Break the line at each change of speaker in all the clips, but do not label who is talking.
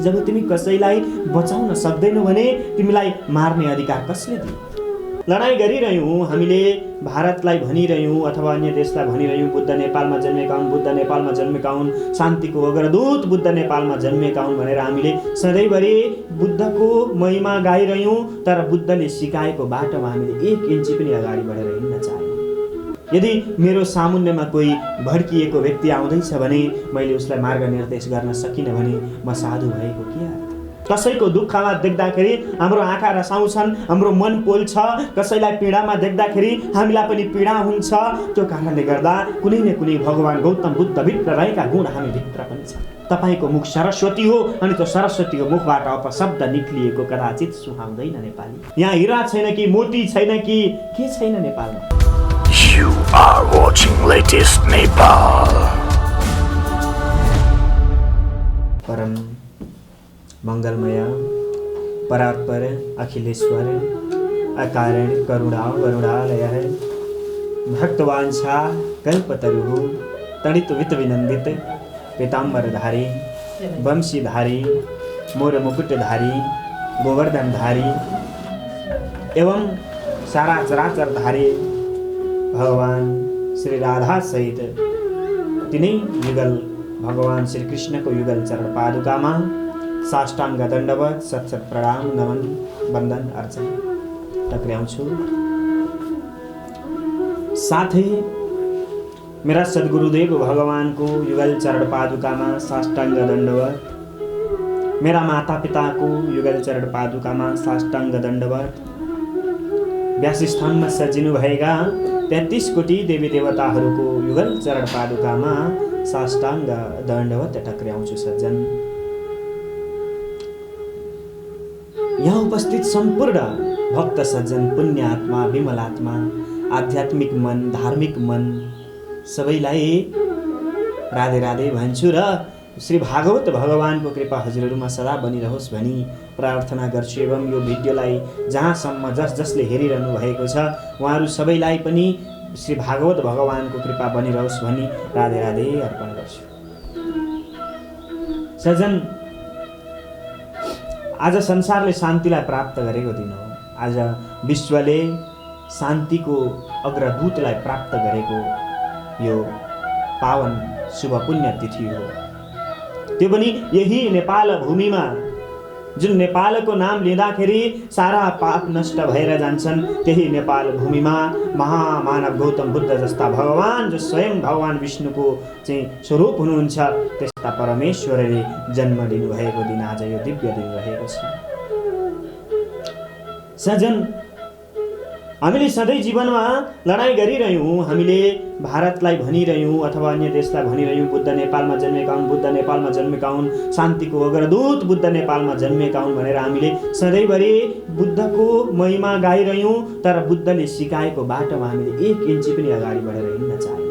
जब तिमी कसैलाई बचाउन सक्दैनौ भने तिमीलाई मार्ने अधिकार कसले दियो? लडाईँ गरिरह्यौँ हामीले, भारतलाई भनिरह्यौँ अथवा अन्य देशलाई भनिरह्यौँ बुद्ध नेपालमा जन्मेका हुन्, बुद्ध नेपालमा जन्मेका हुन्, शान्तिको अग्रदूत बुद्ध नेपालमा जन्मेका हुन् भनेर हामीले सधैँभरि बुद्धको महिमा गाइरह्यौँ। तर बुद्धले सिकाएको बाटोमा हामीले 1 इन्ची पनि अगाडि बढेर हिँड्न चाहेनौँ। यदि मेरो सामुन्नेमा कोही भड्किएको व्यक्ति आउँदैछ भने मैले उसलाई मार्गनिर्देश गर्न सकिनँ भने म साधु भएको के अर्थ? कसैको दुःखमा देख्दाखेरि हाम्रो आँखा रसाउँछन्, हाम्रो मन पोल्छ। कसैलाई पीडामा देख्दाखेरि हामीलाई पनि पीडा हुन्छ। त्यो कारणले गर्दा कुनै न कुनै भगवान गौतम बुद्धभित्र रहेका गुण हामीभित्र पनि छ। तपाईको मुख सरस्वती हो अनि त्यो सरस्वतीको मुखबाट अपशब्द निक्लिएको कदाचित सुहाउँदैन नेपाली। यहाँ हिरा छैन कि मोती छैन कि के छैन नेपालमा।
You are watching latest Nepal.
परम मंगलमय परात्पर अखिलेश्वर अकारण करुणा वरुणालय भक्तवांछा कल्पतरुः तड़ित वित विनंदित पीताम्बरधारी वंशीधारी मोर मुकुटधारी गोवर्धनधारी एवं सारा चराचरधारी भगवान श्री राधा सहित तिनै युगल भगवान श्री कृष्ण को युगल चरण पादुकामा साष्टांग दण्डवत सत प्रणाम नमन वंदन अर्चन टक्राउँछु। साथै मेरा सद्गुरुदेव भगवान को युगल चरण पादुकामा साष्टांग दण्डवत, मेरा माता पिता को युगल चरण पादुकामा साष्टांग दण्डवत, व्यासस्थानमा सजिनु भएका 33 कोटी देवी देवताहरूको युगल चरण पादुकामा साष्टांग दण्डवत टक्राउँछु। सज्जन, यहाँ उपस्थित सम्पूर्ण भक्त सज्जन, पुण्यात्मा, विमलात्मा, आध्यात्मिक मन, धार्मिक मन सबैलाई राधे राधे भन्छु र श्री भागवत भगवानको कृपा हजुरहरूमा सदा बनिरहोस् भनी प्रार्थना गर्छु। एवं यो भिडियोलाई जहाँसम्म जसले हेरिरहनु भएको छ उहाँहरू सबैलाई पनि श्री भागवत भगवानको कृपा बनिरहोस् भनी राधे राधे अर्पण गर्छु। सज्जन, आज संसारले शान्तिलाई प्राप्त गरेको दिन हो। आज विश्वले शान्तिको अग्रदूतलाई प्राप्त गरेको यो पावन शुभ पुण्य तिथि हो। त्यो पनि यही नेपाल भूमिमा, जुन नेपालको नाम लिँदाखेरि सारा पाप नष्ट भएर जान्छन्, त्यही नेपाल भूमिमा महामानव गौतम बुद्ध जस्ता भगवान, जो स्वयं भगवान विष्णुको चाहिँ स्वरूप हुनुहुन्छ, त्यस्ता परमेश्वरले जन्म लिनु भएको दिन आज यो दिव्य दिन रहेको छ। सज्जन, हामीले सधैँ जीवनमा लडाईँ गरिरह्यौँ। हामीले भारतलाई भनिरह्यौँ अथवा अन्य देशलाई भनिरह्यौँ बुद्ध नेपालमा जन्मेका हुन्, बुद्ध नेपालमा जन्मेका हुन्, शान्तिको अग्रदूत बुद्ध नेपालमा जन्मेका हुन् भनेर हामीले सधैँभरि बुद्धको महिमा गाइरह्यौँ। तर बुद्धले सिकाएको बाटोमा हामीले 1 इन्ची पनि अगाडि बढेर हिँड्न चाहेनौँ।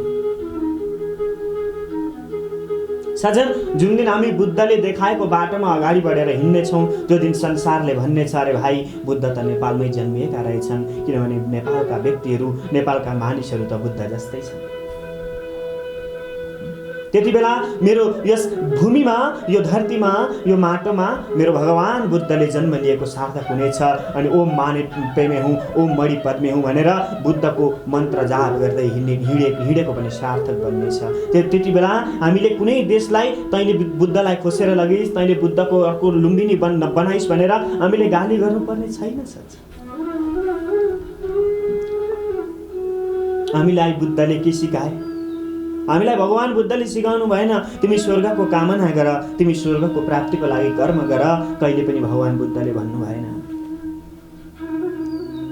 सज्जन, जुन दिन हामी बुद्धले देखाएको बाटोमा अगाडि बढेर हिँड्नेछौँ त्यो दिन संसारले भन्ने छ, अरे भाइ बुद्ध त नेपालमै जन्मिएका रहेछन्, किनभने नेपालका व्यक्तिहरू, नेपालका मानिसहरू त बुद्ध जस्तै छन्। त्यति बेला मेरो यस भूमिमा, यो धरतीमा, यो माटोमा मेरो भगवान बुद्धले जन्म लिएको सार्थक हुनेछ। अनि ओम माने पेमे हुँ, ओम मणि पद्मे हुँ भनेर बुद्धको मन्त्र जाप गर्दै हिँडेको पनि सार्थक बन्नेछ। त्यति बेला हामीले कुनै देशलाई तैँले बुद्धलाई खोसेर लगिस्, तैँले बुद्धको अर्को लुम्बिनी बनाइस् भनेर हामीले गाली गर्नुपर्ने छैन। हामीलाई बुद्धले के सिकाए? हामीलाई भगवान बुद्धले सिकाउनु भएन तिमी स्वर्गको कामना गर, तिमी स्वर्गको प्राप्तिको लागि कर्म गर, कहिले पनि भगवान बुद्धले भन्नु भएन।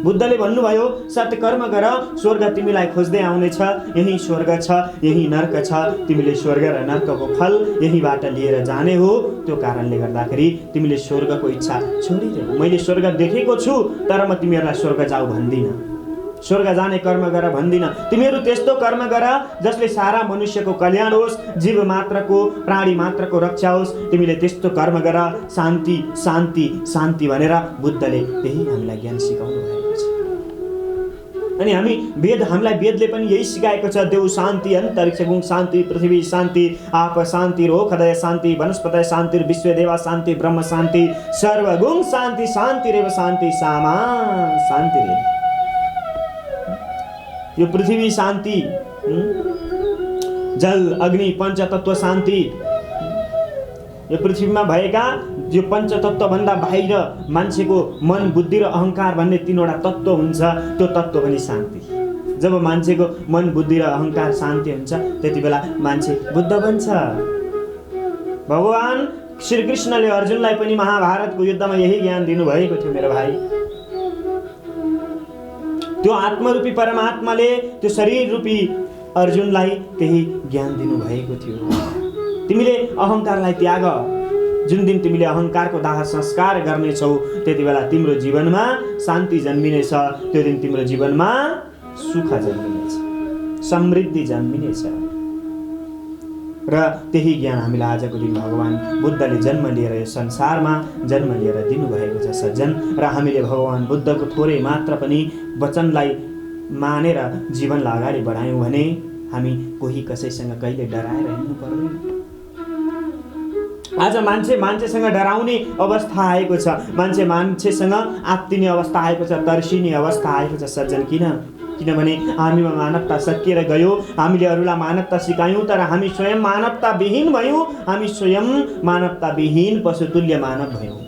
बुद्धले भन्नुभयो सत्कर्म गर, स्वर्ग तिमीलाई खोज्दै आउनेछ, यही स्वर्ग छ, यही नर्क छ, तिमीले स्वर्ग र नर्कको फल यहीबाट लिएर जाने हो। त्यो कारणले गर्दाखेरि तिमीले स्वर्गको इच्छा छोडिदेऊ। मैले स्वर्ग देखेको छु तर म तिमीहरूलाई स्वर्ग जाऊ भन्दिनँ, स्वर्ग जाने कर्म गर भन्दिनँ। तिमीहरू त्यस्तो कर्म गर जसले सारा मनुष्यको कल्याण होस्, जीव मात्रको, प्राणी मात्रको रक्षा होस्। तिमीले त्यस्तो कर्म गर, शान्ति शान्ति शान्ति भनेर बुद्धले त्यही हामीलाई ज्ञान सिकाउनु भएको छ। अनि हामीलाई वेदले पनि यही सिकाएको छ, देव शान्ति, अन्तरिक्ष गुण शान्ति, पृथ्वी शान्ति, आप शान्ति, रोखदय शान्ति, वनस्पतय शान्ति, विश्वदेवा शान्ति, ब्रह्म शान्ति, सर्वगुण शान्ति, शान्तिरेव शान्ति, सामा शान्तिरेव। यो पृथ्वी शान्ति, जल अग्नि पञ्चतत्व शान्ति, यो पृथ्वीमा भएका यो पञ्चतत्व भन्दा बाहिर मान्छेको मन, बुद्धि र अहङ्कार भन्ने तीनवटा तत्व हुन्छ, त्यो तत्व पनि शान्ति। जब मान्छेको मन, बुद्धि र अहङ्कार शान्ति हुन्छ त्यति बेला मान्छे बुद्ध बन्छ। भगवान श्रीकृष्णले अर्जुनलाई पनि महाभारतको युद्धमा यही ज्ञान दिनुभएको थियो मेरो भाइ। त्यो आत्मरूपी परमात्माले त्यो शरीर रूपी अर्जुनलाई त्यही ज्ञान दिनुभएको थियो। तिमीले अहङ्कारलाई त्याग। जुन दिन तिमीले अहङ्कारको दाह संस्कार गर्नेछौ त्यति बेला तिम्रो जीवनमा शान्ति जन्मिनेछ। त्यो दिन तिम्रो जीवनमा सुख जन्मिनेछ, समृद्धि जन्मिनेछ। र त्यही ज्ञान हामीलाई आजको दिन भगवान बुद्धले जन्म लिएर यो संसारमा जन्म लिएर दिनुभएको छ सज्जन। र हामीले भगवान बुद्धको थोरै मात्र पनि वचनलाई मानेर जीवनलाई अगाडि बढायौँ भने हामी कोही कसैसँग कहिले डराएर हिँड्नु पर्दैन। आज मान्छेसँग डराउने अवस्था आएको छ, मान्छेसँग आत्तिने अवस्था आएको छ, तर्सिने अवस्था आएको छ सज्जन। किनभने हामीमा मानवता सकिएर गयो। हामीले अरूलाई मानवता सिकायौँ तर हामी स्वयं मानवता विहीन भयौँ। हामी स्वयं मानवता विहीन पशुतुल्य मानव भयौँ।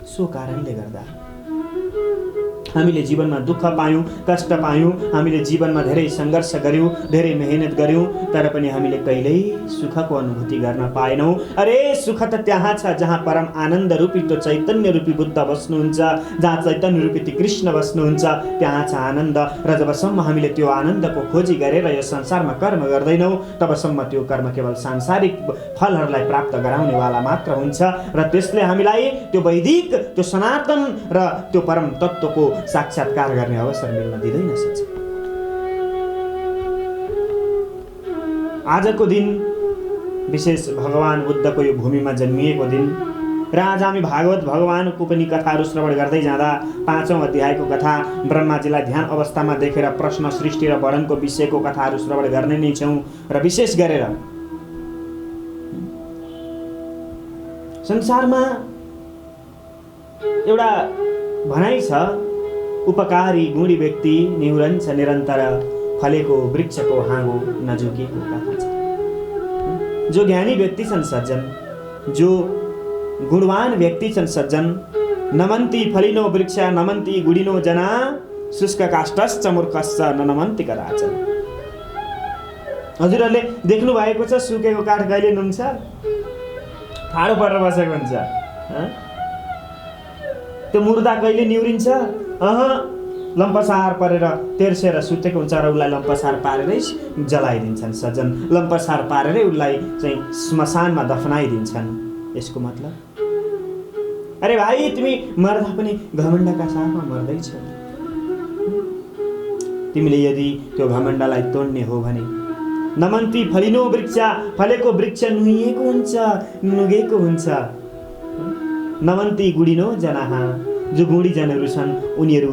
सो कारणले गर्दा हामीले जीवनमा दुःख पायौँ, कष्ट पायौँ। हामीले जीवनमा धेरै सङ्घर्ष गऱ्यौँ, धेरै मेहनत गऱ्यौँ, तर पनि हामीले कहिल्यै सुखको अनुभूति गर्न पाएनौँ। अरे सुख त त्यहाँ छ जहाँ परम आनन्द रूपी त्यो चैतन्य रूपी बुद्ध बस्नुहुन्छ, जहाँ चैतन्य रूपी ती कृष्ण बस्नुहुन्छ, त्यहाँ छ आनन्द। र जबसम्म हामीले त्यो आनन्दको खोजी गरेर यो संसारमा कर्म गर्दैनौँ तबसम्म त्यो कर्म केवल सांसारिक फलहरूलाई प्राप्त गराउनेवाला मात्र हुन्छ। र त्यसले हामीलाई त्यो वैदिक, त्यो सनातन र त्यो परम तत्त्वको साक्षात्कार गर्ने अवसर मिल्न दिँदैन सच। आजको दिन विशेष भगवान बुद्धको यो भूमिमा जन्मिएको दिन र आज हामी भागवत भगवानको पनि कथाहरू श्रवण गर्दै जाँदा 5औं अध्यायको कथा ब्रह्माजीलाई ध्यान अवस्थामा देखेर प्रश्न, सृष्टि र वर्णनको विषयको कथाहरू श्रवण गर्ने नै छौँ। र विशेष गरेर संसारमा एउटा भनाइ छ, उपकारी गुणी व्यक्ति निहुरन्छ निरन्तर, फलेको वृक्षको हाँगो नझुकेको कथा छ। जो ज्ञानी व्यक्ति छन् सज्जन, जो गुणवान व्यक्ति छन् सज्जन, नमन्ति फलिनो वृक्ष नमन्ति गुडिनो जना, शुष्क काष्ठश्च मूर्खश्च न नमन्ति कदाचन। हजुरहरूले देख्नु भएको छ सुकेको काठ कहिले नुन्छ? ठाडो परेर बसेको हुन्छ। त्यो मुर्दा कहिले निहुरिन्छ? लम्पसार परेर तेर्सेर सुतेको हुन्छ र उसलाई लम्पसार पारेरै जलाइदिन्छन् सज्जन। लम्पसार पारेरै उसलाई चाहिँ श्मशानमा दफनाइदिन्छन्। यसको मतलब, अरे भाइ तिमी मर्दा पनि घमण्डका साथमा मर्दैछौ। तिमीले यदि त्यो घमण्डलाई तोड्ने हो भने नमन्ती फलिनो वृक्ष, फलेको वृक्ष नुहिएको हुन्छ, नुगेको हुन्छ। नमन्ती गुडिनो जनाः, जो गुणीजनहरू छन् उनीहरू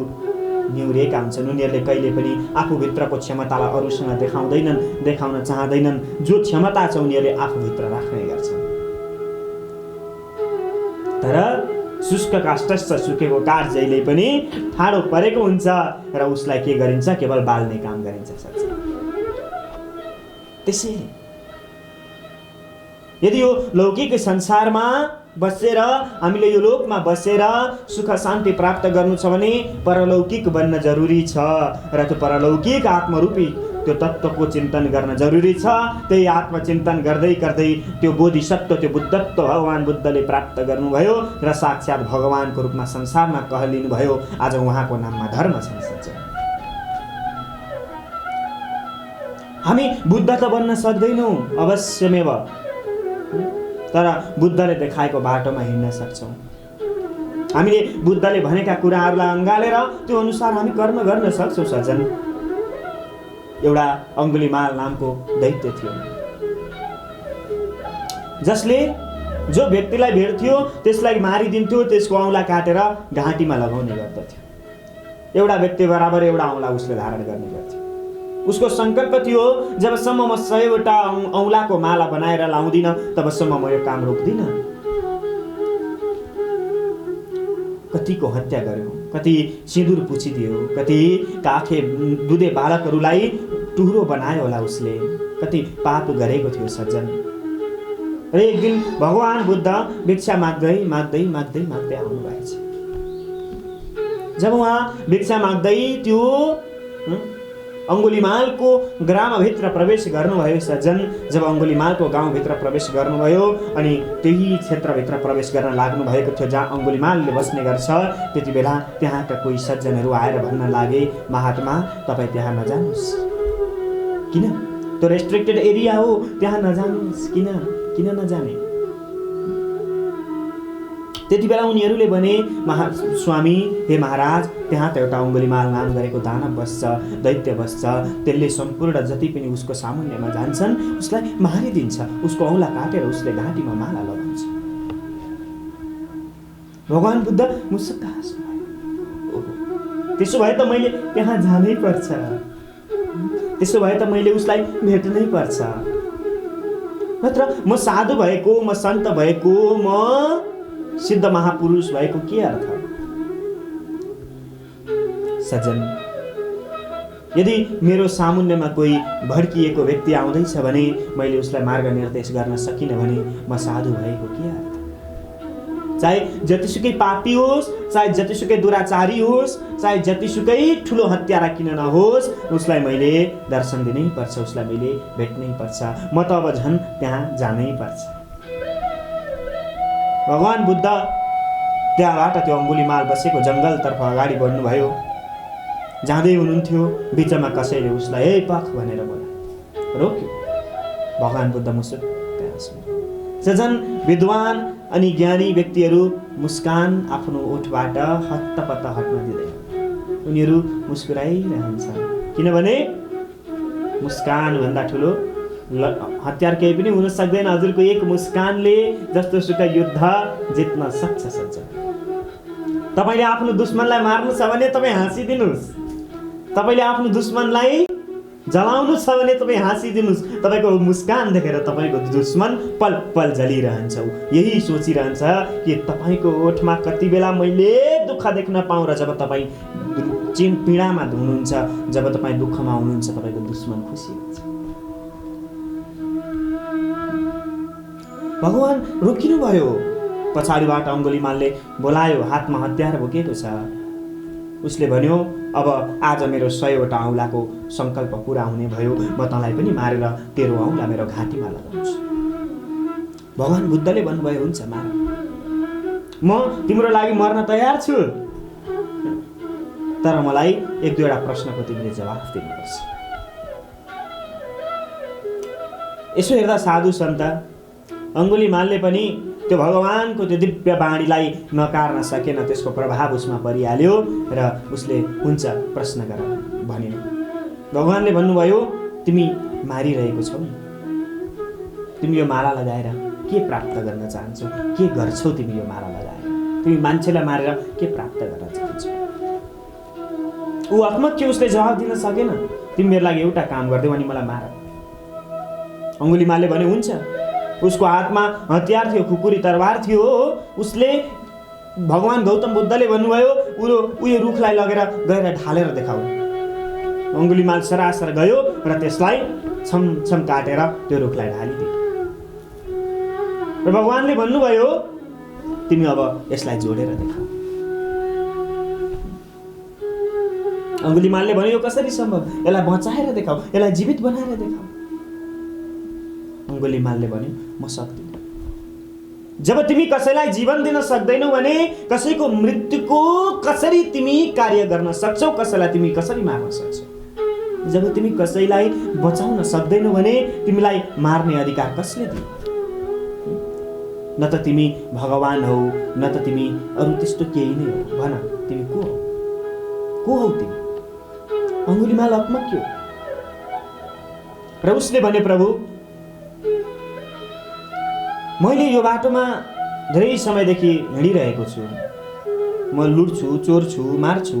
निहुरेका हुन्छन्। उनीहरूले कहिले पनि आफूभित्रको क्षमतालाई अरूसँग देखाउन चाहँदैनन्। जो क्षमता छ उनीहरूले आफूभित्र राख्ने गर्छन्। तर शुष्क काष्ठस्थ, सुकेको काठ जहिले पनि ठाडो परेको हुन्छ र उसलाई के गरिन्छ? केवल बाल्ने काम गरिन्छ सच्चा। त्यसैले यदि यो लौकिक संसारमा बसेर हामीले यो लोकमा बसेर सुख शान्ति प्राप्त गर्नु छ भने परलौकिक बन्न जरुरी छ। र त्यो परलौकिक आत्मरूपी त्यो तत्त्वको चिन्तन गर्न जरुरी छ। त्यही आत्मचिन्तन गर्दै गर्दै त्यो बोधिसत्व, त्यो बुद्धत्व भगवान बुद्धले प्राप्त गर्नुभयो र साक्षात् भगवानको रूपमा संसारमा कहलिनुभयो। आज उहाँको नाममा धर्म छ। हामी बुद्ध त बन्न सक्दैनौँ अवश्यमेव, तर बुद्धले देखाएको बाटोमा हिँड्न सक्छौँ। हामीले बुद्धले भनेका कुराहरूलाई अँगालेर त्यो अनुसार हामी कर्म गर्न सक्छौँ सज्जन। एउटा अङ्गुलीमाल नामको दैत्य थियो, जसले जो व्यक्तिलाई भेट्थ्यो त्यसलाई मारिदिन्थ्यो, त्यसको औँला काटेर घाँटीमा लगाउने गर्दथ्यो। एउटा व्यक्ति बराबर एउटा औँला उसले धारण गर्ने गर्थ्यो। उसको संकल्प थियो, जबसम्म म 100वटा औँलाको माला बनाएर लाउँदिन तबसम्म म यो काम रोक्दिन। कतिको हत्या गर्यो, कति सिँदुर पुछिदियो, कति काखे दुधे बालकहरूलाई टुहुरो बनायो होला उसले, कति पाप गरेको थियो सज्जन। र एक दिन भगवान बुद्ध भिक्षा माग्दै माग्दै माग्दै माग्दै आउनु भएछ। जब उहाँ भिक्षा माग्दै त्यो अंगुलीमालको ग्रामभित्र प्रवेश गर्नुभयो सज्जन, जब अंगुलीमालको गाउँभित्र प्रवेश गर्नुभयो अनि त्यही क्षेत्रभित्र प्रवेश गर्न लाग्नु भएको थियो जहाँ अंगुलीमालले बस्ने गर्छ, त्यति बेला त्यहाँका कोही सज्जनहरू आएर भन्न लागे, महात्मा तपाईँ त्यहाँ नजानुहोस्। किन? त्यो रेस्ट्रिक्टेड एरिया हो, त्यहाँ नजानुहोस्। किन नजाने? त्यति बेला उनीहरूले भने, स्वामी हे महाराज, त्यहाँ त एउटा अंगुलीमाल नाम गरेको दानव बस्छ, दैत्य बस्छ, त्यसले सम्पूर्ण जति पनि उसको सामुन्यमा जान्छन् उसलाई मारिदिन्छ, उसको औँला काटेर उसले घाँटीमा माला लगाउँछ। भगवान बुद्ध मुसुक्क हाँस्नुभयो। त्यसो भए त मैले त्यहाँ जानै पर्छ, त्यसो भए त मैले उसलाई भेट्नै पर्छ, नत्र म साधु भएको, म सन्त भएको, म सिद्ध महापुरुष भएको के अर्थ? सज्जन, यदि मेरो सामुन्यमा कोही भड्किएको व्यक्ति आउँदैछ भने मैले उसलाई मार्गनिर्देश गर्न सकिनँ भने म साधु भएको के अर्थ? चाहे जतिसुकै पापी होस्, चाहे जतिसुकै दुराचारी होस्, चाहे जतिसुकै ठुलो हत्यारा किन नहोस्, उसलाई मैले दर्शन दिनै पर्छ, उसलाई मैले भेट्नै पर्छ। म त अब झन् त्यहाँ जानै पर्छ। भगवान बुद्ध त्यहाँबाट त्यो अंगुलीमाल बसेको जङ्गलतर्फ अगाडि बढ्नुभयो। जाँदै हुनुहुन्थ्यो, बिचमा कसैले उसलाई हे पख भनेर बोलायो, रोक्यो। भगवान बुद्ध मुसुक्क हाँस्नुभयो। सजन विद्वान अनि ज्ञानी व्यक्तिहरू मुस्कान आफ्नो ओठबाट हत्तपत्त हट्न दिँदैन, उनीहरू मुस्कुराइरहन्छन्, किनभने मुस्कान भन्दा ठुलो हतियार केही पनि हुन सक्दैन। हजुरको एक मुस्कानले जस्तो सुकै युद्ध जित्न सक्छ। सज्जन, तपाईले आफ्नो दुश्मनलाई मार्नु छ भने तपाईँ हाँसिदिनुस्, तपाईले आफ्नो दुश्मनलाई जलाउनु छ भने तपाईँ हाँसिदिनुस्। तपाईँको मुस्कान देखेर तपाईँको दुश्मन पल पल जलिरहन्छ, यही सोचिरहन्छ कि तपाईँको ओठमा कति बेला मैले दुःख देख्न पाऊँ। र जब तपाईँ पीडामा हुनुहुन्छ, जब तपाईँ दुःखमा हुनुहुन्छ, तपाईँको दुश्मन खुसी हुन्छ। भगवान रोकिनु भयो। पछाडिबाट अंगुलीमालले बोलायो, हातमा हतियार बोकेको छ। उसले भन्यो, अब आज मेरो 100वटा औँलाको संकल्प पूरा हुने भयो, म तँलाई पनि मारेर तेरो औँला मेरो घाँटीमा लगाउँछु। भगवान बुद्धले भन्नुभयो, हुन्छ मार, म तिम्रो लागि मर्न तयार छु, तर मलाई एक दुईवटा प्रश्नको तिमीले जवाफ दिनुपर्छ। यसो हेर्दा साधु सन्त अंगुलीमालले पनि त्यो भगवानको त्यो दिव्य बाणीलाई नकार्न सकेन, त्यसको प्रभाव उसमा परिहाल्यो र उसले हुन्छ प्रश्न गर भन्यो। भगवानले भन्नुभयो, तिमी मारिरहेको छौ, तिमी यो माला लगाएर के प्राप्त गर्न चाहन्छौ? के गर्छौ तिमी यो माला लगाएर? तिमी मान्छेलाई मारेर के प्राप्त गर्न चाहन्छौ? ऊ अकमक्क उसले जवाब दिन सकेन। तिमी मेरो लागि एउटा काम गर्दै अनि मलाई मार। अंगुलीमालले भन्यो, हुन्छ। उसको हातमा हतियार थियो, खुकुरी तरबार थियो। उसले भगवान गौतम बुद्धले भन्नुभयो, उयो रुखलाई लगेर गएर ढालेर देखाऊ। अंगुलीमाल सरासर गयो र त्यसलाई छमछम काटेर त्यो रुखलाई ढालिदियो। र भगवानले भन्नुभयो, तिमी अब यसलाई जोडेर देखाऊ। अंगुलीमालले भन्यो, यो कसरी सम्भव? यसलाई बचाएर देखाऊ, यसलाई जीवित बनाएर देखाऊ। अंगुलीमालले भन्यो, म सक्दिनँ। जब तिमी कसैलाई जीवन दिन सक्दैनौ भने कसैको मृत्युको कसरी तिमी कार्य गर्न सक्छौ? कसैलाई तिमी कसरी मार्न सक्छौ? जब तिमी कसैलाई बचाउन सक्दैनौ भने तिमीलाई मार्ने अधिकार कसले दियो? न त तिमी भगवान हौ, न त तिमी अरू त्यस्तो केही नै हो। भन, तिमी को हौ? को हौ तिमी? अंगुलीमाल अकमक्यो र उसले भने, प्रभु, मैले यो बाटोमा धेरै समयदेखि हिँडिरहेको छु। म लुट्छु, चोर्छु, मार्छु,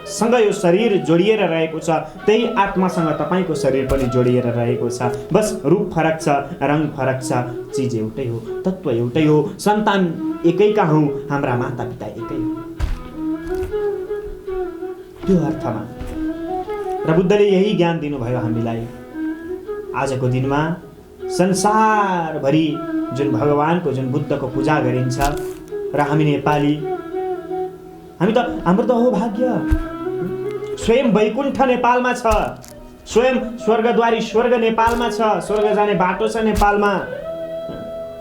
सँग यो शरीर जोडिएर रहेको छ, त्यही आत्मासँग तपाईँको शरीर पनि जोडिएर रहेको छ। बस रूप फरक छ, रङ फरक छ, चिज एउटै हो, तत्त्व एउटै हो, सन्तान एकैका हौँ, हाम्रा मातापिता एकै हो। त्यो अर्थमा र बुद्धले यही ज्ञान दिनुभयो हामीलाई। आजको दिनमा संसारभरि जुन भगवानको, जुन बुद्धको पूजा गरिन्छ र हामी नेपाली, हाम्रो त हो भाग्य। स्वयं वैकुण्ठ नेपालमा छ, स्वयं स्वर्गद्वारी स्वर्ग नेपालमा छ, स्वर्ग जाने बाटो छ नेपालमा,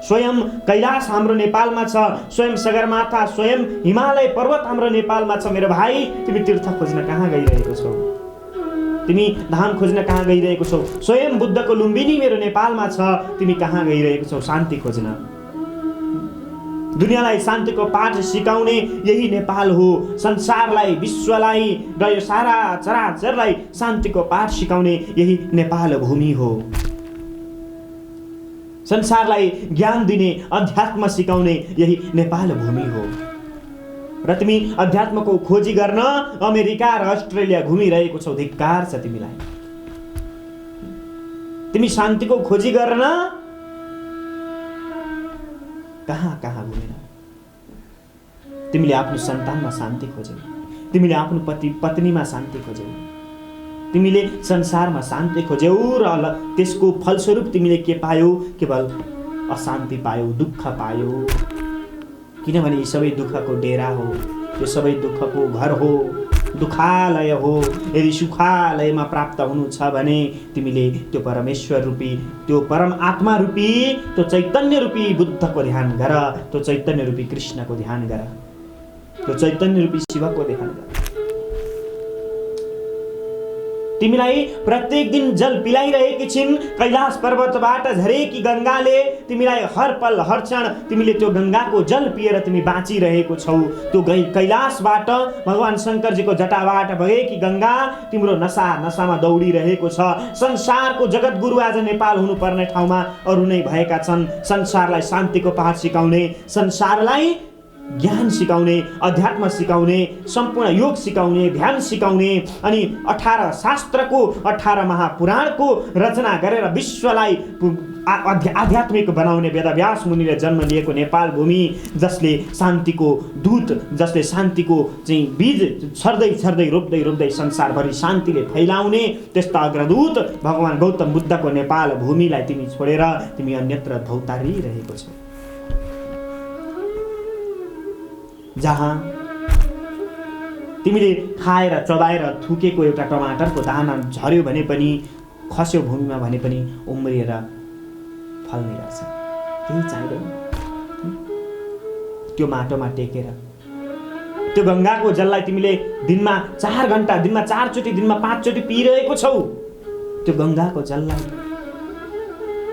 स्वयं कैलाश हाम्रो नेपालमा छ, स्वयं सगरमाथा, स्वयं हिमालय पर्वत हाम्रो नेपालमा छ। मेरो भाइ, तिमी तीर्थ खोज्न कहाँ गइरहेको छौ? तिमी धाम खोज्न कहाँ गइरहेको छौ? स्वयं बुद्धको लुम्बिनी मेरो नेपालमा छ, तिमी कहाँ गइरहेको छौ शान्ति खोज्न? दुनियाँलाई शान्तिको पाठ सिकाउने यही नेपाल हो। संसारलाई, विश्वलाई र यो सारा चराचरलाई शान्तिको पाठ सिकाउने यही नेपाल भूमि हो। संसारलाई ज्ञान दिने, अध्यात्म सिकाउने यही नेपाल भूमि हो। र तिमी अध्यात्मको खोजी गर्न अमेरिका र अस्ट्रेलिया घुमिरहेको छौ, धिक्कार छ तिमीलाई। तिमी शान्तिको खोजी गर्न कहाँ कहाँ घुमेर? तिमीले आफ्नो सन्तानमा शान्ति खोज्यौ, तिमीले आफ्नो पति पत्नीमा शान्ति खोज्यौ, तिमीले संसारमा शान्ति खोज्यौ र त्यसको फलस्वरूप तिमीले के पायौ? केवल अशान्ति पायौ, दुःख पायौ। किनभने यी सबै दुःखको डेरा हो, यो सबै दुःखको घर हो, दुःखालय हो। यदि सुखालयमा प्राप्त हुनु छ भने तिमीले त्यो परमेश्वर रूपी, त्यो परम आत्मा रूपी, त्यो चैतन्य रूपी बुद्धको ध्यान गर, त्यो चैतन्य रूपी कृष्णको ध्यान गर, त्यो चैतन्य रूपी शिवको ध्यान गर। तिमीलाई प्रत्येक दिन जल पिलाइरहेकी छिन् कैलाश पर्वतबाट झरेकी गङ्गाले। तिमीलाई हर पल हर क्षण तिमीले त्यो गङ्गाको जल पिएर तिमी बाँचिरहेको छौ। त्यो कैलाशबाट भगवान शङ्करजीको जटाबाट भएकी गङ्गा तिम्रो नसामा दौडिरहेको छ। संसारको जगतगुरु आज नेपाल हुनुपर्ने ठाउँमा अरू नै भएका छन्। संसारलाई शान्तिको पाठ सिकाउने, संसारलाई ज्ञान सिकाउने, अध्यात्म सिकाउने, सम्पूर्ण योग सिकाउने, ध्यान सिकाउने अनि 18 शास्त्रको, 18 महापुराणको रचना गरेर विश्वलाई आध्यात्मिक बनाउने वेदव्यास मुनिले जन्म लिएको नेपाल भूमि, जसले शान्तिको दूत, जसले शान्तिको चाहिँ बीज छर्दै रोप्दै संसारभरि शान्तिले फैलाउने त्यस्ता अग्रदूत भगवान गौतम बुद्धको नेपाल भूमिलाई तिमी छोडेर तिमी अन्यत्र धौतारिरहेको छौ। जहाँ तिमीले खाएर चबाएर थुकेको एउटा टमाटरको दाना झर्यो भने पनि, खस्यो भूमिमा भने पनि उम्रिएर फल्ने गर्छ। केही चाहिँदैन। त्यो माटोमा टेकेर त्यो गङ्गाको जललाई तिमीले दिनमा 4 घण्टा, दिनमा 4 चोटि, दिनमा 5 चोटि पिइरहेको छौ। त्यो गङ्गाको जललाई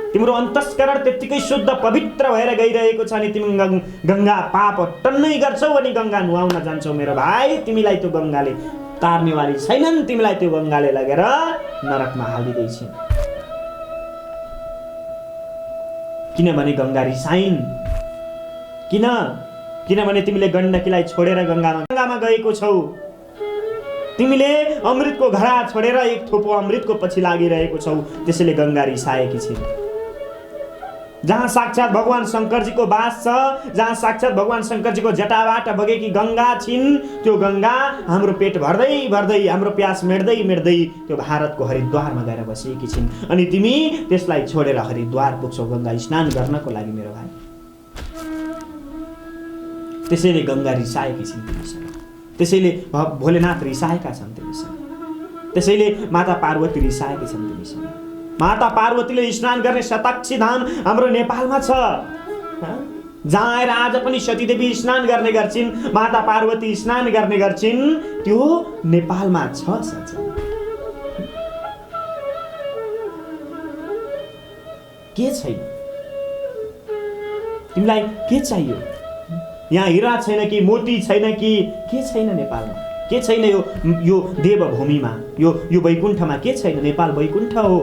तिम्रो अन्तस्करण त्यत्तिकै शुद्ध पवित्र भएर गइरहेको छ अनि तिमी गङ्गा पाप टन्नै गर्छौ अनि गङ्गा नुहाउन जान्छौ। मेरो भाइ, तिमीलाई त्यो गङ्गाले तार्नेवाली छैनन्, तिमीलाई त्यो गङ्गाले लगेर नरकमा हालिदिँदैछन्। किनभने गङ्गा रिसाइन्। किनभने तिमीले गण्डकीलाई छोडेर गङ्गामा गएको छौ। तिमीले अमृतको घडा छोडेर एक थोपो अमृतको पछि लागिरहेको छौ। त्यसैले गङ्गा रिसाएकी छिन्। जहाँ साक्षात भगवान शङ्करजीको वास छ, जहाँ साक्षात भगवान शङ्करजीको जटाबाट बगेकी गङ्गा छिन्, त्यो गङ्गा हाम्रो पेट भर्दै हाम्रो प्यास मेट्दै त्यो भारतको हरिद्वारमा गएर बसेकी छिन्। अनि तिमी त्यसलाई छोडेर हरिद्वार पुग्छौ गङ्गा स्नान गर्नको लागि। मेरो भाइ, त्यसैले गङ्गा रिसाएकी छिन् तिमीसँग, त्यसैले भोलेनाथ रिसाएका छन् तिमीसँग, त्यसैले माता पार्वती रिसाएकी छन् तिमीसँग। माता पार्वतीले स्नान गर्ने शताक्षी धाम हाम्रो नेपालमा छ। जहाँ आएर आज पनि सतीदेवी स्नान गर्ने गर्छिन्, माता पार्वती स्नान गर्ने गर्छिन्, त्यो नेपालमा छ। के छैन? तिमीलाई के चाहियो? यहाँ हिरा छैन कि मोती छैन कि के छैन नेपालमा? के छैन यो देवभूमिमा, यो वैकुण्ठमा के छैन? नेपाल वैकुण्ठ हो।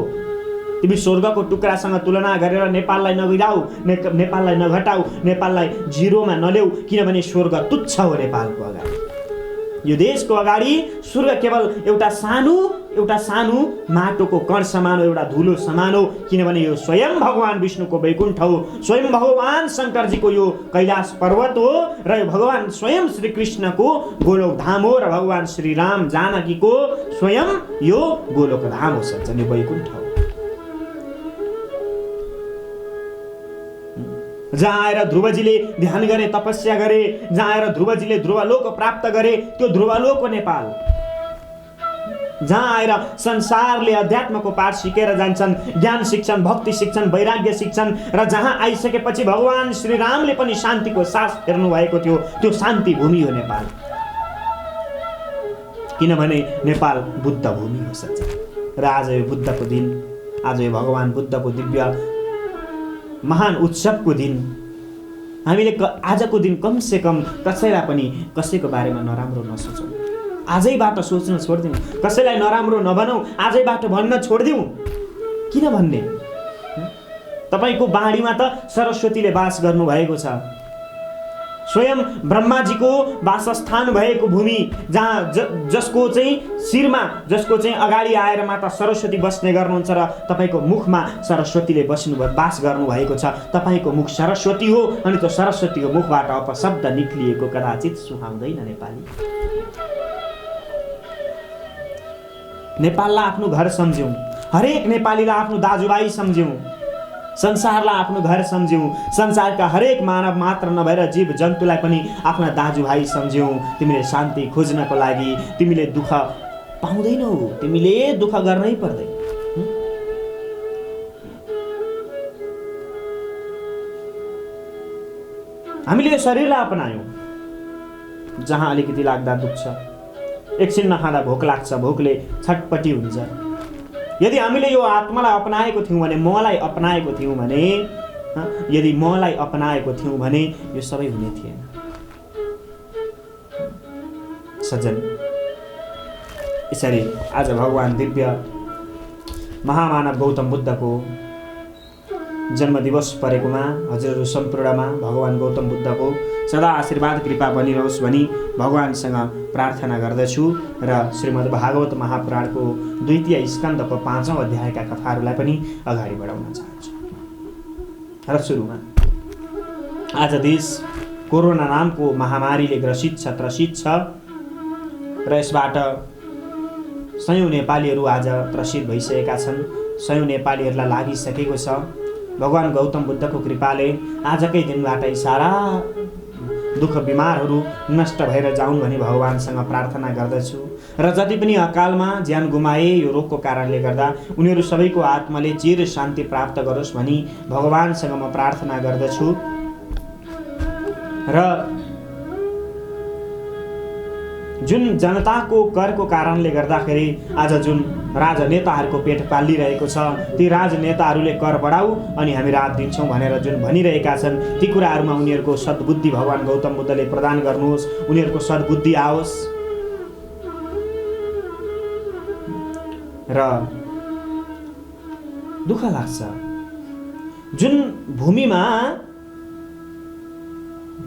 तिमी स्वर्गको टुक्रासँग तुलना गरेर नेपाललाई नगिराऊ, नेपाललाई नघटाऊ, नेपाललाई जिरोमा नल्याऊ, किनभने स्वर्ग तुच्छ हो नेपालको अगाडि। यो देशको अगाडि स्वर्ग केवल एउटा सानो माटोको कण समान हो, एउटा धुलो समान हो, किनभने यो स्वयं भगवान विष्णुको वैकुण्ठ हो, स्वयं भगवान शङ्करजीको यो कैलाश पर्वत हो र यो भगवान स्वयं श्री कृष्णको गोलोक धाम हो र भगवान श्री राम जानकीको स्वयं यो गोलोक धाम हो। सज्जन, यो वैकुण्ठ हो। जहाँ आएर ध्रुवजीले ध्यान गरे, तपस्या गरे, जहाँ आएर ध्रुवजीले ध्रुवलोक प्राप्त गरे, त्यो ध्रुवलोक हो नेपाल। जहाँ आएर संसारले अध्यात्मको पाठ सिकेर जान्छन्, ज्ञान सिक्छन्, भक्ति सिक्छन्, वैराग्य सिक्छन् र जहाँ आइसकेपछि भगवान श्री रामले पनि शान्तिको सास फेर्नु भएको थियो, त्यो शान्ति भूमि हो नेपाल। किनभने नेपाल बुद्ध भूमि हो सच्चा। र आज यो बुद्धको दिन, आज यो भगवान बुद्धको दिव्य महान उत्सवको दिन, हामीले आजको दिन कमसे कम कसैलाई पनि कसैको बारेमा नराम्रो नसोचौँ। आजैबाट सोच्न छोडिदिउँ, कसैलाई नराम्रो नबनाऊ, आजैबाट भन्न छोडिदिउँ। किन भन्ने? तपाईको बाढीमा त सरस्वतीले वास गर्नुभएको छ, स्वयं ब्रह्माजीको वासस्थान भएको भूमि, जहाँ जसको चाहिँ शिरमा, जसको चाहिँ अगाडि आएर माता सरस्वती बस्ने गर्नुहुन्छ र तपाईँको मुखमा सरस्वतीले वास गर्नुभएको छ। तपाईँको मुख सरस्वती हो अनि त्यो सरस्वतीको मुखबाट अपशब्द निक्लिएको कदाचित सुहाउँदैन नेपाली। नेपाललाई आफ्नो घर सम्झ्यौँ, हरेक नेपालीलाई आफ्नो दाजुभाइ सम्झ्यौँ, संसारलाई आफ्नो घर सम्झ्यौँ, संसारका हरेक मानव मात्र नभएर जीव जन्तुलाई पनि आफ्ना दाजुभाइ सम्झ्यौँ। तिमीले शान्ति खोज्नको लागि तिमीले दुःख पाउँदैनौ, तिमीले दुःख गर्नै पर्दैन। हामीले यो शरीरलाई अपनायौँ, जहाँ अलिकति लाग्दा दुख्छ, एकछिन नखाँदा भोक लाग्छ, भोकले छटपटी हुन्छ। यदि हामीले यो आत्मालाई अपनाएको थियौँ भने, मलाई अपनाएको थियौँ भने, यदि मलाई अपनाएको थियौँ भने यो सबै हुने थिएन। सज्जन, यसरी आज भगवान दिव्य महामानव गौतम बुद्धको जन्मदिवस परेकोमा हजुरहरू सम्पूर्णमा भगवान गौतम बुद्धको सदा आशीर्वाद कृपा बनिरहोस् भनी भगवानसँग प्रार्थना गर्दछु र श्रीमद् भागवत महापुराणको 2 स्कन्धको 5औं अध्यायका कथाहरूलाई पनि अगाडि बढाउन चाहन्छु। र सुरुमा आज देश कोरोना नामको महामारीले ग्रसित छ र यसबाट सयौं नेपालीहरू आज त्रसित भइसकेका छन्, सयौं नेपालीहरूलाई लागिसकेको छ। भगवान गौतम बुद्धको कृपाले आजकै दिनबाटै सारा दुःख बिमारहरू नष्ट भएर जाउन् भनी भगवानसँग प्रार्थना गर्दछु र जति पनि अकालमा ज्यान गुमाए यो रोगको कारणले गर्दा उनीहरू सबैको आत्माले चिर शान्ति प्राप्त गरोस् भनी भगवानसँग म प्रार्थना गर्दछु। र जुन जनताको करको कारणले गर्दाखेरि आज जुन राजनेताहरूको पेट पालिरहेको छ, ती राजनेताहरूले कर बढाऊ अनि हामी राहत दिन्छौँ भनेर जुन भनिरहेका छन्, ती कुराहरूमा उनीहरूको सद्बुद्धि भगवान गौतम बुद्धले प्रदान गर्नुहोस्, उनीहरूको सद्बुद्धि आओस्। र दुःख लाग्छ जुन भूमिमा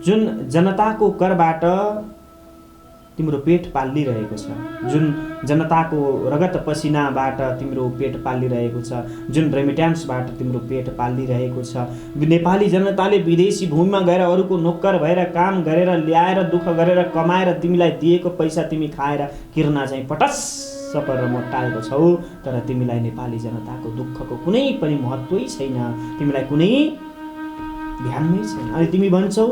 जुन जनताको करबाट तिम्रो पेट पालिरहेको छ, जुन जनताको रगत पसिनाबाट तिम्रो पेट पालिरहेको छ, जुन रेमिट्यान्सबाट तिम्रो पेट पालिरहेको छ, नेपाली जनताले विदेशी भूमिमा गएर अरूको नोकर भएर काम गरेर ल्याएर दुःख गरेर कमाएर तिमीलाई दिएको पैसा तिमी खाएर किर्ना चाहिँ पटस्स परेर मोटाएको छौ, तर तिमीलाई नेपाली जनताको दुःखको कुनै पनि महत्त्वै छैन, तिमीलाई कुनै ध्यानै छैन। अनि तिमी भन्छौ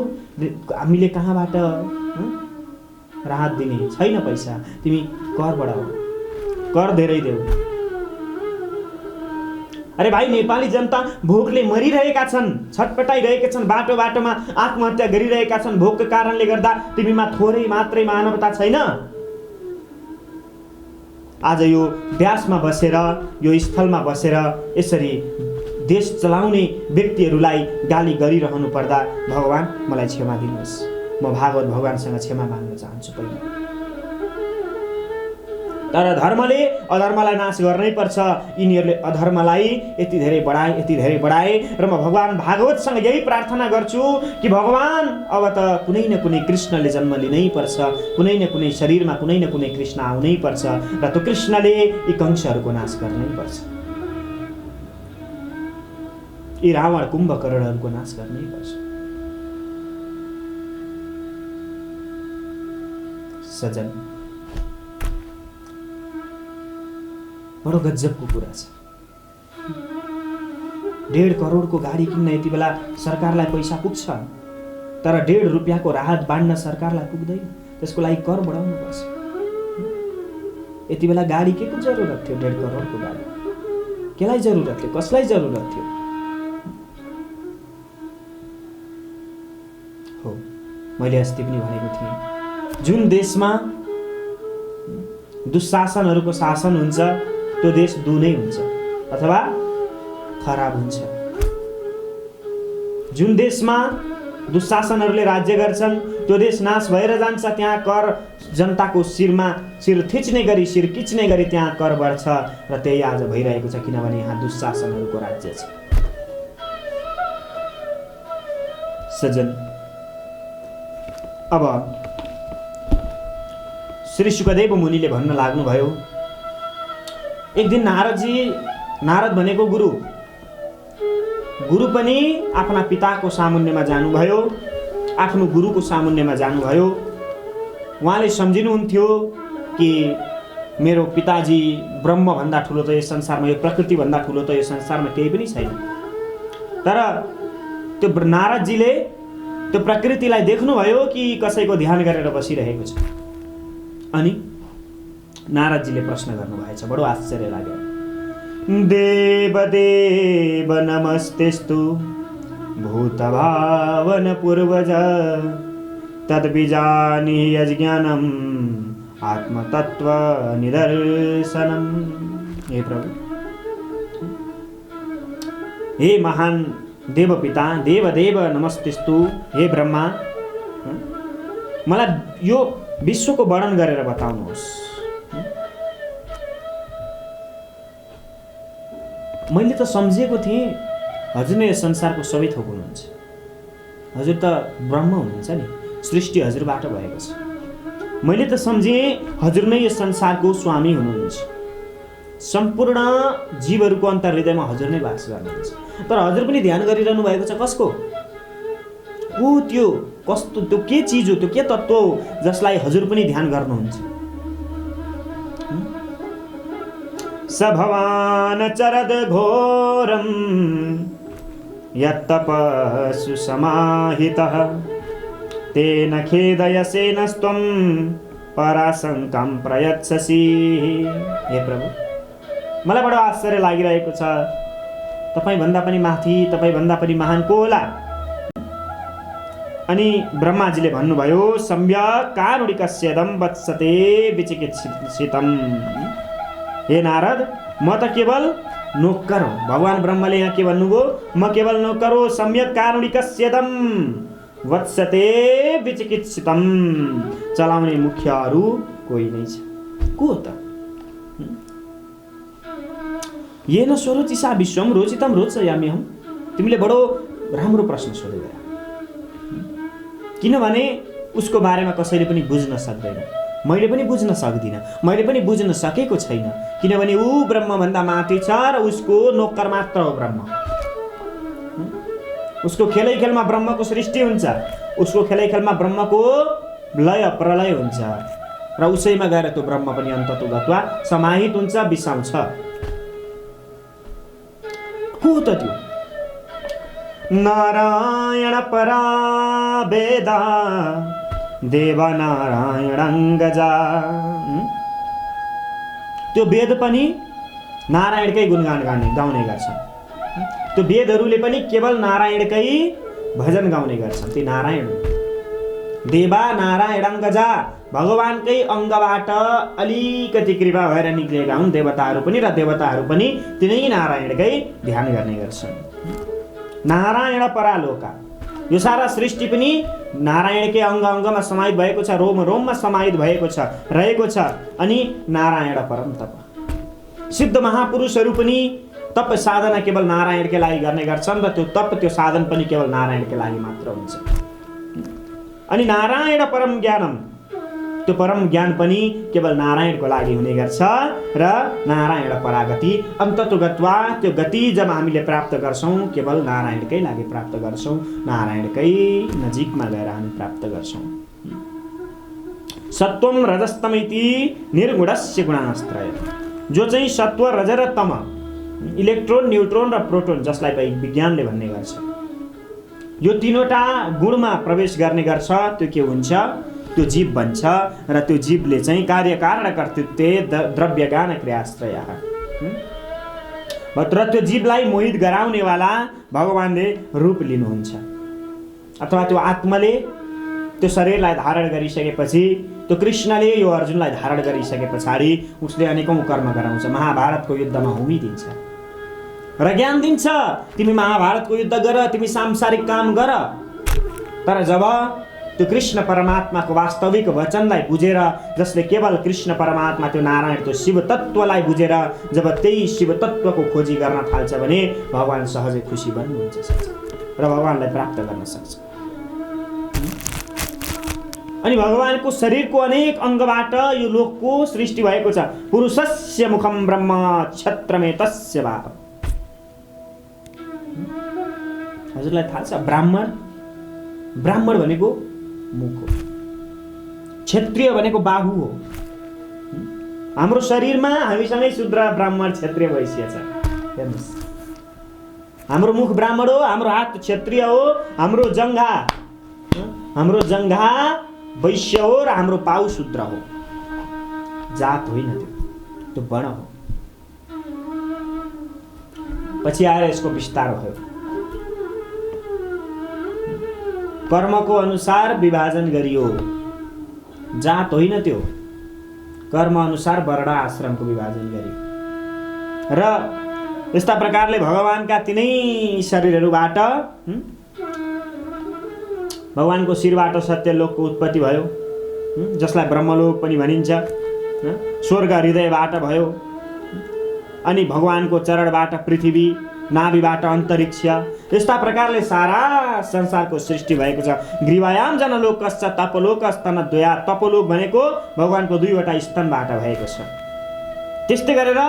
हामीले कहाँबाट राहत दिने छैन पैसा, तिमी कर बढाऊ, कर धेरै देऊ। अरे भाइ, नेपाली जनता भोकले मरिरहेका छन्, छटपटाइरहेका छन्, बाटो बाटोमा आत्महत्या गरिरहेका छन्। भोकको कारणले गर्दा तिमीमा थोरै मात्रै मानवता छैन। आज यो व्यासमा बसेर, यो स्थलमा बसेर यसरी देश चलाउने व्यक्तिहरूलाई गाली गरिरहनु पर्दा भगवान मलाई क्षमा दिनुहोस्। म भागवत भगवानसँग क्षमा माग्न चाहन्छु। पहिला तर धर्मले अधर्मलाई नाश गर्नै पर्छ। यिनीहरूले अधर्मलाई यति धेरै बढाए र म भगवान भागवतसँग यही प्रार्थना गर्छु कि भगवान अब त कुनै न कुनै कृष्णले जन्म लिनै पर्छ, कुनै न कुनै शरीरमा कुनै न कुनै कृष्ण आउनै पर्छ र त्यो कृष्णले यी कंशहरूको नाश गर्नै पर्छ, यी रावण कुम्भकर्णहरूको नाश गर्नै पर्छ। सजन, बडो गजबको कुरा छ। 1.5 करोडको गाडी किन्न यति बेला सरकारलाई पैसा पुग्छ, तर 1.5 रुपियाँको राहत बाँड्न सरकारलाई पुग्दैन। त्यसको लागि कर बढाउनु पर्छ। यति बेला गाडी के को जरुरत थियो? 1.5 करोडको गाडी केलाई जरुरत थियो? कसलाई जरुरत थियो? हो, मैले अस्ति पनि भनेको थिएँ, जुन देशमा दुशासनहरूको शासन हुन्छ त्यो देश दुनै हुन्छ अथवा खराब हुन्छ। जुन देशमा दुशासनहरूले राज्य गर्छन् त्यो देश नाश भएर जान्छ। त्यहाँ कर जनताको शिर थिच्ने गरी, शिर किच्ने गरी त्यहाँ कर बढ्छ र त्यही आज भइरहेको छ, किनभने यहाँ दुशासनहरूको राज्य छ। सजन, अब श्री सुखदेव मुनिले भन्न लाग्नुभयो, एक दिन नारद भनेको गुरु पनि आफ्ना पिताको सामुन्नेमा जानुभयो, आफ्नो गुरुको सामुन्नेमा जानुभयो। उहाँले सम्झिनुहुन्थ्यो कि मेरो पिताजी ब्रह्मभन्दा ठुलो त यस संसारमा, यो प्रकृतिभन्दा ठुलो त यस संसारमा केही पनि छैन। तर त्यो नारदजीले त्यो प्रकृतिलाई देख्नुभयो कि कसैको ध्यान गरेर बसिरहेको छ। अनि नारदजीले प्रश्न गर्नुभएछ, बडो आश्चर्य लाग्यो। देव नमस्तेस्तु भूतभावन पूर्वज तद्विजानि यज्ञानम आत्मतत्व निदर्शनम। हे प्रभु, हे महान देवपिता, देव नमस्तेस्तु, हे ब्रह्मा, मलाई यो विश्वको वर्णन गरेर बताउनुहोस्। मैले त सम्झेको थिएँ हजुर नै यस संसारको सबै थोक हुनुहुन्छ, हजुर त ब्रह्म हुनुहुन्छ नि, सृष्टि हजुरबाट भएको छ। मैले त सम्झेँ हजुर नै यस संसारको स्वामी हुनुहुन्छ, सम्पूर्ण जीवहरूको अन्तर्हृदयमा हजुर नै वास गर्नुहुन्छ। तर हजुर पनि ध्यान गरिरहनु भएको छ कसको? को त्यो कस्तो, त्यो के चिज हो, त्यो के तत्त्व हो जसलाई हजुर पनि ध्यान गर्नुहुन्छ? स भवान चरद घोरम यत्तपस्सु समाहितः तेन खेदयसेनस्त्वं पराशंकां प्रयच्छसि। हे प्रभु, मलाई बडो आश्चर्य लागिरहेको छ। तपाईभन्दा पनि माथि, तपाईभन्दा पनि महान को होला? अनि ब्रह्माजीले भन्नुभयो, सम्यक कारुणिकस्यदं वत्सते विचिकित्सितम्। हे नारद, म त केवल नोकर हो। भगवान ब्रह्मले यहाँ के भन्नुभयो? म केवल नोकर हो। सम्यक कारुणिकस्यदं वत्सते विचिकित्सितम्। चलाउने मुख्य अरू कोही नै छ। को त? येन स्वरोचिषा विश्वम रोचितं रोचयाम्यहम्। तिमीले बडो राम्रो प्रश्न सोधेको, किनभने उसको बारेमा कसैले पनि बुझ्न सक्दैन, मैले पनि बुझ्न सक्दिनँ, मैले पनि बुझ्न सकेको छैन, किनभने ऊ ब्रह्मभन्दा माथि छ र उसको नोकर मात्र हो ब्रह्म। उसको खेलैखेलमा ब्रह्मको सृष्टि हुन्छ, उसको खेलैखेलमा ब्रह्मको लय प्रलय हुन्छ र उसैमा गएर त्यो ब्रह्म पनि अन्ततो गत्वा समाहित हुन्छ, बिसाउँछ। को त त्यो? नारायण परा वेदा देव नारायणङ्गजा। त्यो वेद पनि नारायणकै गुणगान गाउने गर्छन्। त्यो वेदहरूले पनि केवल नारायणकै भजन गाउने गर्छन्। ती नारायण देवा नारायणङ्गजा, भगवानकै अङ्गबाट अलिकति कृपा भएर निक्लिएका हुन् देवताहरू पनि, र देवताहरू पनि तिनै नारायणकै ध्यान गर्ने गर्छन्। नारायण परालोका, यो सारा सृष्टि पनि नारायणकै अङ्ग अङ्गमा समाहित भएको छ, रोम रोममा समाहित भएको छ, रहेको छ। अनि नारायण परम तप, सिद्ध महापुरुषहरू पनि तप साधना केवल नारायणकै लागि गर्ने गर्छन् र त्यो तप त्यो साधन पनि केवल नारायणकै लागि मात्र हुन्छ। अनि नारायण परम ज्ञानम, त्यो परम ज्ञान पनि केवल नारायणको लागि हुने गर्छ र नारायण परागति अन्ततोगत्वा त्यो गति जब हामीले प्राप्त गर्छौँ केवल नारायणकै लागि प्राप्त गर्छौँ, नारायणकै नजिकमा गएर हामी प्राप्त गर्छौँ। सत्वम रजस्तम इति निर्गुणस्य गुणास्त्रय, जो चाहिँ सत्व रज र तम, इलेक्ट्रोन न्युट्रोन र प्रोटोन, जसलाई विज्ञानले भन्ने गर्छ, यो तीनवटा गुणमा प्रवेश गर्ने गर्छ, त्यो के हुन्छ, त्यो जीव बन्छ र त्यो जीवले चाहिँ कार्यकारण कर्तृत्व द्रव्यगान क्रियाश्रय र त्यो जीवलाई मोहित गराउनेवाला भगवानले रूप लिनुहुन्छ। अथवा त्यो आत्माले त्यो शरीरलाई धारण गरिसकेपछि, त्यो कृष्णले यो अर्जुनलाई धारण गरिसके पछाडि उसले अनेकौं कर्म गराउँछ, महाभारतको युद्धमा होमिदिन्छ र ज्ञान दिन्छ, तिमी महाभारतको युद्ध गर, तिमी सांसारिक काम गर। तर जब त्यो कृष्ण परमात्माको वास्तविक वचनलाई बुझेर, जसले केवल कृष्ण परमात्मा त्यो नारायण त्यो शिव तत्त्वलाई बुझेर जब त्यही शिव तत्त्वको खोजी गर्न थाल्छ भने भगवान सहजै खुसी बन्नुहुन्छ र भगवानलाई प्राप्त गर्न सक्छ। अनि भगवानको शरीरको अनेक अङ्गबाट यो लोकको सृष्टि भएको छ। पुरुषस्य मुखम ब्रह्म क्षत्रमे तस्य वाप, हजुरलाई थाहा छ ब्राह्मण भनेको मुख हो, क्षत्रिय भनेको बाहु हो। हाम्रो शरीरमा हामीसँगै शूद्र ब्राह्मण क्षत्रिय वैश्य छ। हेर्नुहोस्, हाम्रो मुख ब्राह्मण हो, हाम्रो हात क्षत्रिय हो, हाम्रो जङ्घा वैश्य हो र हाम्रो पाउ शूद्र हो। जात होइन, त्यो वर्ण हो। पछि आएर यसको विस्तार भयो, कर्मको अनुसार विभाजन गरियो, जात होइन त्यो, कर्म अनुसार वर्ण आश्रमको विभाजन गरियो। र यस्ता प्रकारले भगवानका तिनै शरीरहरूबाट, भगवानको शिरबाट सत्यलोकको उत्पत्ति भयो, जसलाई ब्रह्मलोक पनि भनिन्छ, स्वर्ग हृदयबाट भयो, अनि भगवानको चरणबाट पृथ्वी, नाभिबाट अन्तरिक्ष, यस्ता प्रकारले सारा संसारको सृष्टि भएको छ। ग्रीवायाम जनलोकश्च तपलोकस्तन द्वया, तपलोक भनेको भगवानको दुईवटा स्तनबाट भएको छ। त्यस्तै गरेर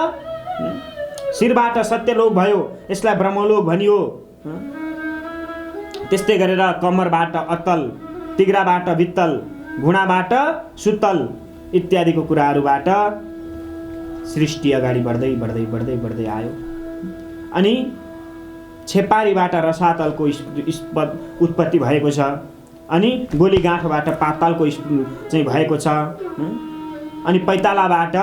शिरबाट सत्यलोक भयो, यसलाई ब्रह्मलोक भनियो। त्यस्तै गरेर कम्मरबाट अतल, तिग्राबाट वित्तल, घुँडाबाट सुतल इत्यादिको कुराहरूबाट सृष्टि अगाडि बढ्दै बढ्दै बढ्दै बढ्दै आयो। अनि छेपारीबाट रसातलको उत्पत्ति भएको छ, अनि गोलीगाँठबाट पातालको चाहिँ भएको छ, अनि पैतालाबाट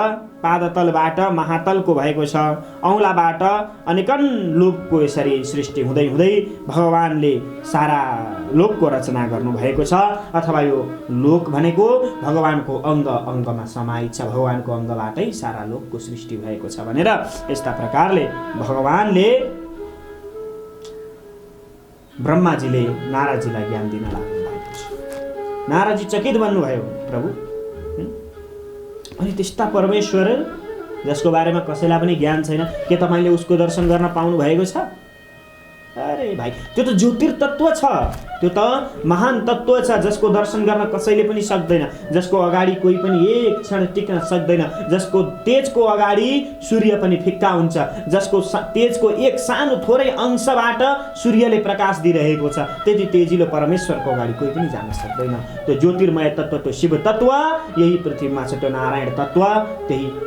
पादतलबाट महातलको भएको छ, औँलाबाट अनेकन लोकको यसरी सृष्टि हुँदै हुँदै भगवानले सारा लोकको रचना गर्नुभएको छ। अथवा यो लोक भनेको भगवानको अङ्ग अङ्गमा समाहित छ, भगवानको अङ्गबाटै सारा लोकको सृष्टि भएको छ भनेर यस्ता प्रकारले भगवानले ब्रह्माजीले नारदजीलाई ज्ञान दिन लाग्नु भएको छ। नारदजी चकित बन्नुभयो, प्रभु अनि त्यस्ता परमेश्वर जसको बारेमा कसैलाई पनि ज्ञान छैन, के तपाईँले उसको दर्शन गर्न पाउनु भएको छ? अरे भाइ, त्यो त ज्योतिर्तत्व छ, त्यो त महान तत्व छ, जसको दर्शन गर्न कसैले पनि सक्दैन, जसको अगाडि कोही पनि एक क्षण टिक्न सक्दैन, जसको तेजको अगाडि सूर्य पनि फिक्का हुन्छ, जसको तेजको एक सानो थोरै अंशबाट सूर्यले प्रकाश दिइरहेको छ, त्यति तेजिलो परमेश्वरको अगाडि कोही पनि जान सक्दैन। त्यो ज्योतिर्मय तत्व, त्यो शिव तत्व यही पृथ्वीमा छ, त्यो नारायण तत्व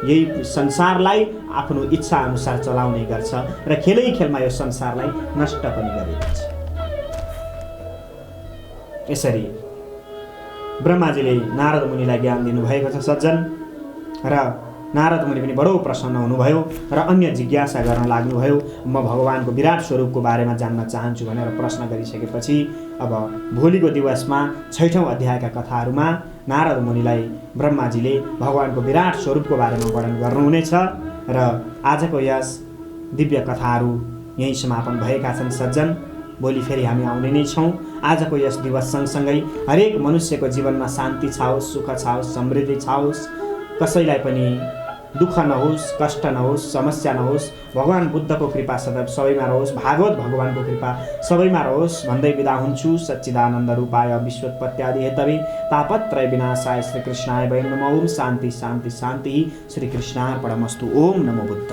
यही संसारलाई आफ्नो इच्छा अनुसार चलाउने गर्छ र खेलै खेलमा यो संसारलाई नष्ट पनि गरेको छ। यसरी ब्रह्माजीले नारद मुनिलाई ज्ञान दिनुभएको छ सज्जन, र नारद मुनि पनि बडो प्रसन्न हुनुभयो र अन्य जिज्ञासा गर्न लाग्नुभयो। म भगवानको विराट स्वरूपको बारेमा जान्न चाहन्छु भनेर प्रश्न गरिसकेपछि अब भोलिको दिवसमा 6औं अध्यायका कथाहरूमा नारद मुनिलाई ब्रह्माजीले भगवानको विराट स्वरूपको बारेमा वर्णन गर्नुहुनेछ र आजको यस दिव्य कथाहरू यही समापन भएका छन् सज्जन। भोलि फेरि हामी आउने नै छौँ। आजको यस दिवस सँगसँगै हरेक मनुष्यको जीवनमा शान्ति छाओस्, सुख छाओस्, समृद्धि छाओस्, कसैलाई पनि दुःख नहोस्, कष्ट नहोस्, समस्या नहोस्। भगवान् बुद्धको कृपा सदैव सबैमा रहोस्, भागवत भगवानको कृपा सबैमा रहोस् भन्दै बिदा हुन्छु। सच्चिदानन्द रूपाय विश्वोत्पत्त्यादि हेतवे तापत्रय विनाशाय श्रीकृष्णाय वयं नमः। ओम शान्ति शान्ति शान्ति। श्रीकृष्णार्पणमस्तु। ओम नमो बुद्ध।